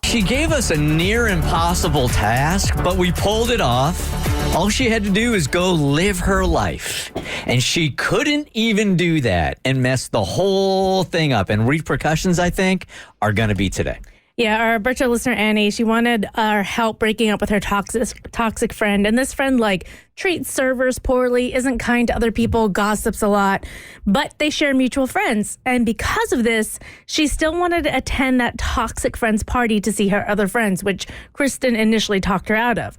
She gave us a near impossible task, but we pulled it off. All she had to do is go live her life. And she couldn't even do that and mess the whole thing up. And repercussions, I think, are going to be today. Yeah, our Bert Show listener, Annie, she wanted our help breaking up with her toxic friend. And this friend, treats servers poorly, isn't kind to other people, gossips a lot. But they share mutual friends. And because of this, she still wanted to attend that toxic friend's party to see her other friends, which Kristen initially talked her out of.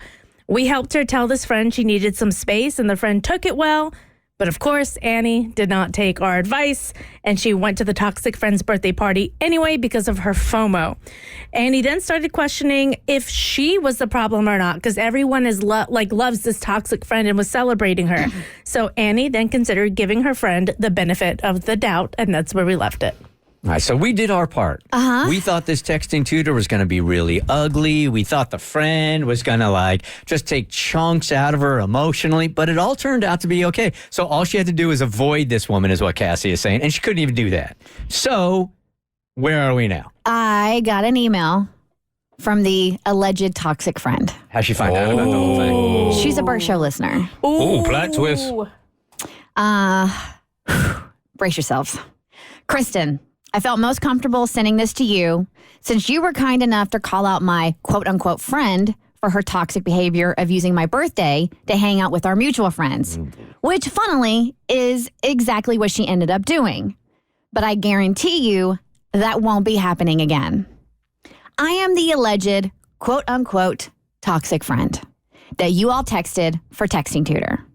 We helped her tell this friend she needed some space, and the friend took it well. But of course, Annie did not take our advice, and she went to the toxic friend's birthday party anyway because of her FOMO. Annie then started questioning if she was the problem or not, because everyone is loves this toxic friend and was celebrating her. So Annie then considered giving her friend the benefit of the doubt, and that's where we left it. All right, so we did our part. We thought this texting tutor was going to be really ugly. We thought the friend was going to just take chunks out of her emotionally, but it all turned out to be okay. So all she had to do was avoid this woman is what Cassie is saying, and she couldn't even do that. So where are we now? I got an email from the alleged toxic friend. How'd she find out about the whole thing? She's a Bert Show listener. Ooh, plot twist. Brace yourselves. Kristen, I felt most comfortable sending this to you since you were kind enough to call out my quote-unquote friend for her toxic behavior of using my birthday to hang out with our mutual friends, which funnily is exactly what she ended up doing. But I guarantee you that won't be happening again. I am the alleged quote-unquote toxic friend that you all texted for texting tutor.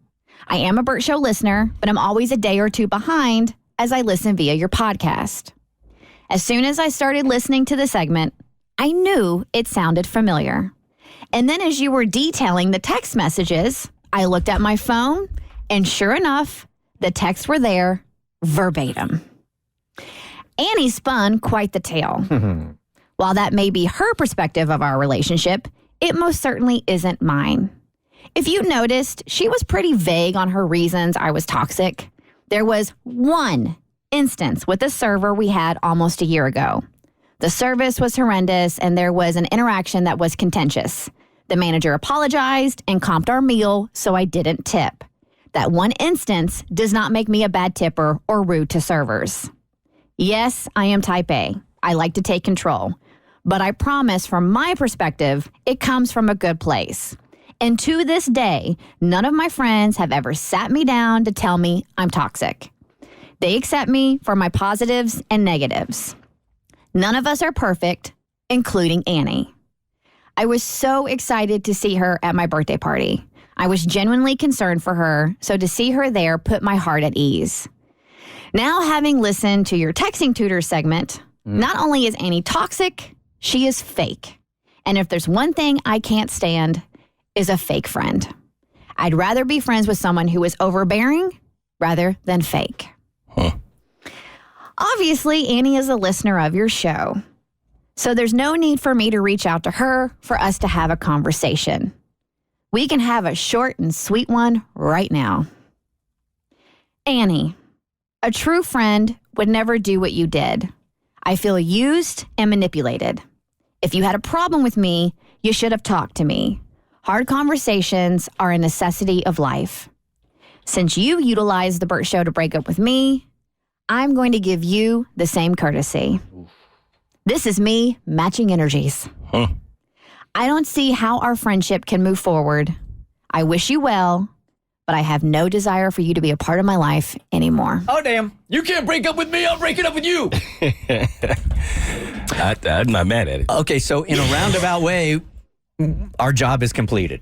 I am a Bert Show listener, but I'm always a day or two behind as I listen via your podcast. As soon as I started listening to the segment, I knew it sounded familiar. And then as you were detailing the text messages, I looked at my phone, and sure enough, the texts were there verbatim. Annie spun quite the tale. While that may be her perspective of our relationship, it most certainly isn't mine. If you noticed, she was pretty vague on her reasons I was toxic. There was one instance with a server we had almost a year ago. The service was horrendous, and there was an interaction that was contentious. The manager apologized and comped our meal, so I didn't tip. That one instance does not make me a bad tipper or rude to servers. Yes, I am type A. I like to take control. But I promise from my perspective, it comes from a good place. And to this day, none of my friends have ever sat me down to tell me I'm toxic. They accept me for my positives and negatives. None of us are perfect, including Annie. I was so excited to see her at my birthday party. I was genuinely concerned for her, so to see her there put my heart at ease. Now, having listened to your texting tutor segment, not only is Annie toxic, she is fake. And if there's one thing I can't stand, is a fake friend. I'd rather be friends with someone who is overbearing rather than fake. Obviously, Annie is a listener of your show, so there's no need for me to reach out to her for us to have a conversation. We can have a short and sweet one right now. Annie, a true friend would never do what you did. I feel used and manipulated. If you had a problem with me, you should have talked to me. Hard conversations are a necessity of life. Since you utilized the Bert Show to break up with me, I'm going to give you the same courtesy. This is me matching energies. I don't see how our friendship can move forward. I wish you well, but I have no desire for you to be a part of my life anymore. Oh, damn. You can't break up with me. I'll break it up with you. I'm not mad at it. Okay, so in a roundabout way, our job is completed.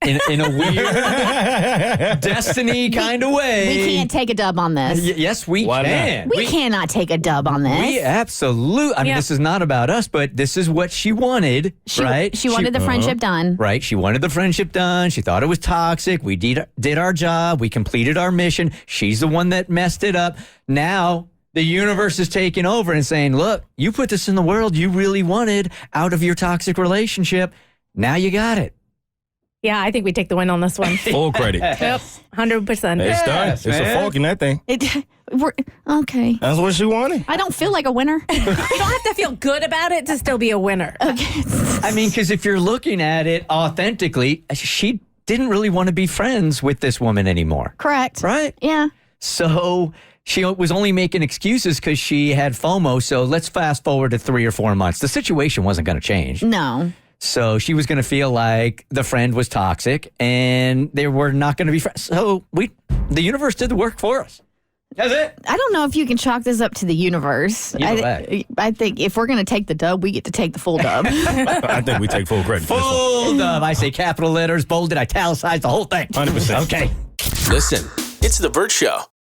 In a weird destiny kind of way. We can't take a dub on this. Yes, we Why can. We cannot take a dub on this. We absolutely. I mean, this is not about us, but this is what she wanted, right? She wanted the friendship done. Right. She wanted the friendship done. She thought it was toxic. We did our job. We completed our mission. She's the one that messed it up. Now the universe is taking over and saying, look, you put this in the world you really wanted out of your toxic relationship. Now you got it. Yeah, I think we take the win on this one. Full credit. Yep, 100%. It's done. Yes, It's man. a fork in that thing. Okay. That's what she wanted. I don't feel like a winner. You don't have to feel good about it to still be a winner. I mean, because if you're looking at it authentically, she didn't really want to be friends with this woman anymore. Correct. Right? Yeah. So she was only making excuses because she had FOMO. So let's fast forward to 3 or 4 months. The situation wasn't going to change. No. So she was going to feel like the friend was toxic and they were not going to be friends. So the universe did the work for us. That's it. I don't know if you can chalk this up to the universe. I think if we're going to take the dub, we get to take the full dub. I think we take full credit. for this one. Full dub. I say capital letters, bolded, italicized, the whole thing. 100%. Okay. Listen, it's The Bert Show.